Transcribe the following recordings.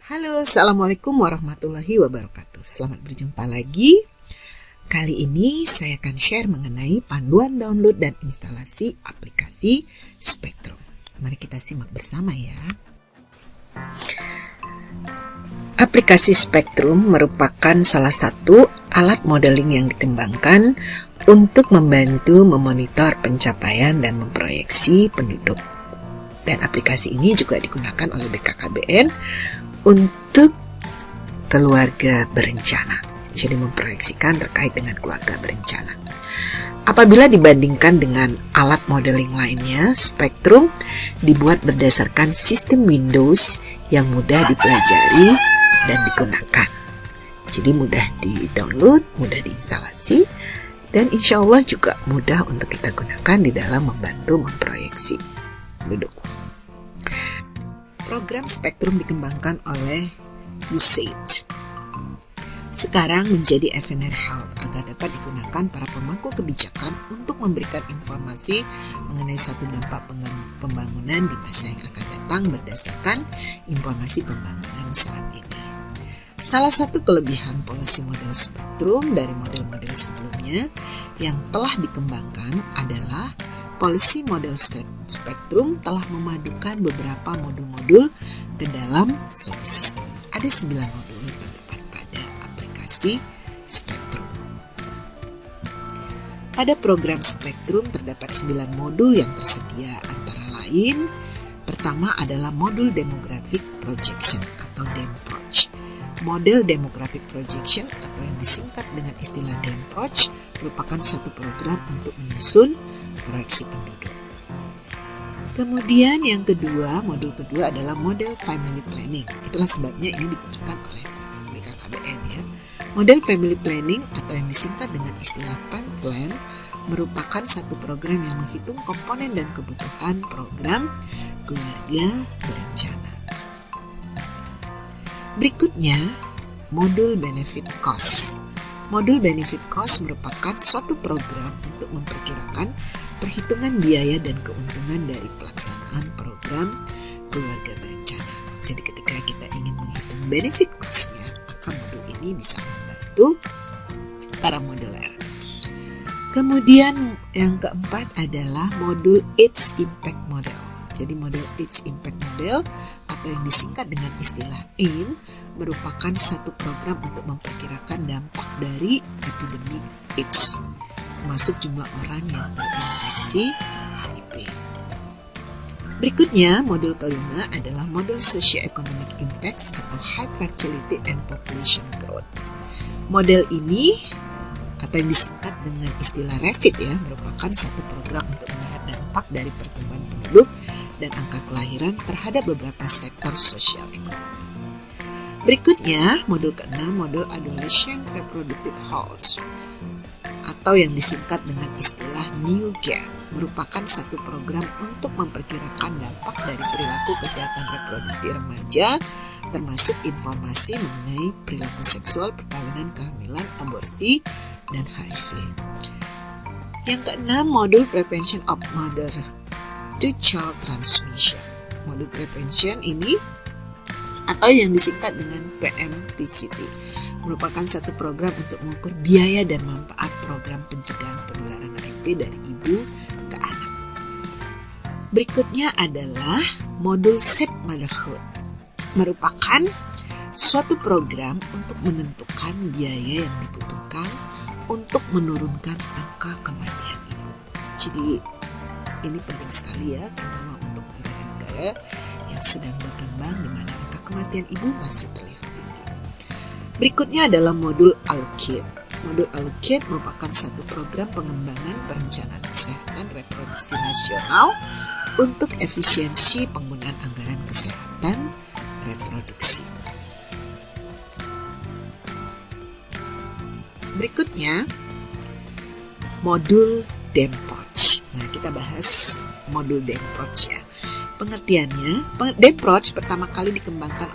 Halo, Assalamualaikum warahmatullahi wabarakatuh. Selamat berjumpa lagi. Kali ini saya akan share mengenai panduan download dan instalasi aplikasi Spectrum. Mari kita simak bersama ya. Aplikasi Spectrum merupakan salah satu alat modeling yang dikembangkan untuk membantu memonitor pencapaian dan memproyeksi penduduk. Dan aplikasi ini juga digunakan oleh BKKBN untuk keluarga berencana. Jadi memproyeksikan terkait dengan keluarga berencana. Apabila dibandingkan dengan alat modeling lainnya, Spectrum dibuat berdasarkan sistem Windows yang mudah dipelajari dan digunakan. Jadi mudah di-download, mudah diinstalasi, dan insya Allah juga mudah untuk kita gunakan di dalam membantu memproyeksi penduduk. Program Spectrum dikembangkan oleh Usage. Sekarang menjadi FNR Health agar dapat digunakan para pemangku kebijakan untuk memberikan informasi mengenai satu dampak pembangunan di masa yang akan datang berdasarkan informasi pembangunan saat ini. Salah satu kelebihan policy model Spectrum dari model-model sebelumnya yang telah dikembangkan adalah policy model Spectrum telah memadukan beberapa modul-modul ke dalam suatu sistem. Ada 9 modul terdapat pada aplikasi Spectrum. Pada program Spectrum terdapat 9 modul yang tersedia, antara lain pertama adalah modul Demographic Projection atau DEMPROJ. Model Demographic Projection atau yang disingkat dengan istilah DEMPROJ merupakan satu program untuk menyusun proyeksi penduduk. Kemudian yang kedua, modul kedua adalah model Family Planning. Itulah sebabnya ini digunakan oleh BKKBN ya. Model Family Planning atau yang disingkat dengan istilah PAMPLAN merupakan satu program yang menghitung komponen dan kebutuhan program keluarga berencana. Berikutnya, modul Benefit Cost. Modul Benefit Cost merupakan suatu program untuk memperkirakan perhitungan biaya dan keuntungan dari pelaksanaan program keluarga berencana. Jadi ketika kita ingin menghitung benefit cost-nya, maka modul ini bisa membantu para modeler. Kemudian yang keempat adalah modul Age Impact Model. Jadi model Age Impact Model atau yang disingkat dengan istilah AIM merupakan satu program untuk memperkirakan dampak dari epidemi AIDS, termasuk jumlah orang yang terinfeksi HIV. Berikutnya, modul kelima adalah modul Socio-Economic Impacts atau High Fertility and Population Growth. Model ini atau yang disingkat dengan istilah REFIT ya, merupakan satu program untuk melihat dampak dari pertumbuhan penduduk dan angka kelahiran terhadap beberapa sektor sosial ekonomi. Berikutnya, modul keenam, modul Adolescent Reproductive Health atau yang disingkat dengan istilah New GAP, merupakan satu program untuk memperkirakan dampak dari perilaku kesehatan reproduksi remaja, termasuk informasi mengenai perilaku seksual, perkawinan, kehamilan, aborsi, dan HIV. Yang keenam, modul Prevention of Mother to Child Transmission. Modul prevention ini atau yang disingkat dengan PMTCP merupakan satu program untuk mengukur biaya dan manfaat program pencegahan penularan HIV dari ibu ke anak. Berikutnya adalah modul Safe Motherhood, merupakan suatu program untuk menentukan biaya yang dibutuhkan untuk menurunkan angka kematian ibu. Jadi ini penting sekali ya, terutama untuk negara-negara yang sedang berkembang di mana angka kematian ibu masih terlihat tinggi. Berikutnya adalah modul Allocate. Modul Allocate merupakan satu program pengembangan perencanaan kesehatan reproduksi nasional untuk efisiensi penggunaan anggaran kesehatan reproduksi. Berikutnya, modul DEMPROJ. Nah, kita bahas modul DEMPROJ ya. Pengertiannya, DEMPROJ pertama kali dikembangkan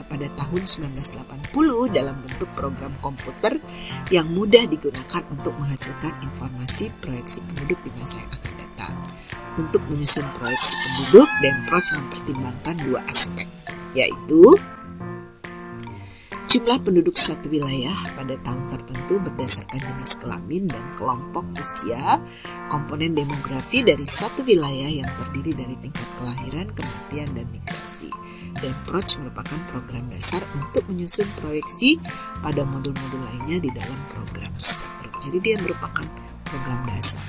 pada tahun 1980 dalam bentuk program komputer yang mudah digunakan untuk menghasilkan informasi proyeksi penduduk di masa yang akan datang. Untuk menyusun proyeksi penduduk, DEMPROJ mempertimbangkan dua aspek, yaitu jumlah penduduk suatu wilayah pada tahun tertentu berdasarkan jenis kelamin dan kelompok usia, komponen demografi dari suatu wilayah yang terdiri dari tingkat kelahiran, kematian, dan migrasi. Dan PROJ merupakan program dasar untuk menyusun proyeksi pada modul-modul lainnya di dalam program spektrum. Jadi dia merupakan program dasar.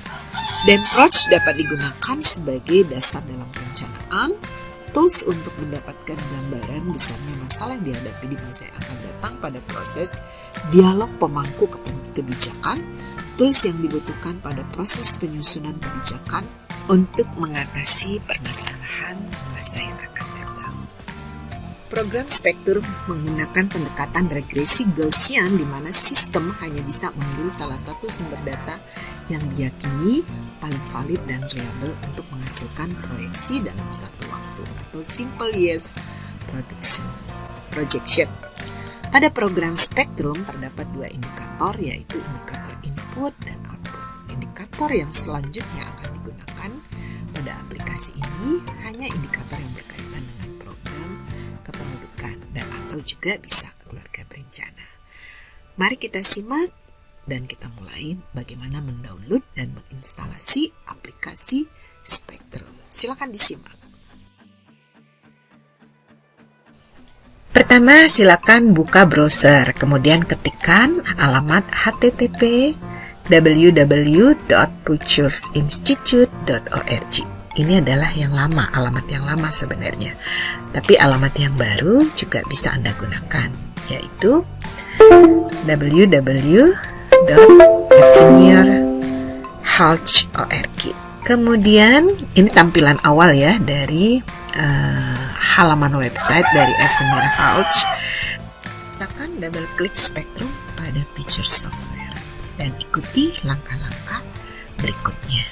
Dan PROJ dapat digunakan sebagai dasar dalam perencanaan, tools untuk mendapatkan gambaran besarnya masalah yang dihadapi di masa yang akan datang pada proses dialog pemangku kebijakan, tools yang dibutuhkan pada proses penyusunan kebijakan untuk mengatasi permasalahan masa yang akan datang. Program spektrum menggunakan pendekatan regresi Gaussian di mana sistem hanya bisa memilih salah satu sumber data yang diyakini paling valid dan reliable untuk menghasilkan proyeksi dalam satu waktu atau simple yes projection. Pada program spektrum terdapat dua indikator, yaitu indikator input dan output. Indikator yang selanjutnya akan digunakan pada aplikasi ini hanya indikator yang berkaitan dengan program kependudukan dan atau juga bisa keluarga berencana. Mari kita simak dan kita mulai bagaimana mendownload dan menginstalasi aplikasi Spektrum. Silakan disimak. Pertama, silakan buka browser, kemudian ketikkan alamat http www.futuresinstitute.org. Ini adalah yang lama, alamat yang lama sebenarnya. Tapi alamat yang baru juga bisa Anda gunakan, yaitu www.eveneerhalch.org. Kemudian ini tampilan awal ya dari halaman website dari Eveneerhalch. Tekan double klik Spektrum pada Feature Software dan ikuti langkah-langkah berikutnya.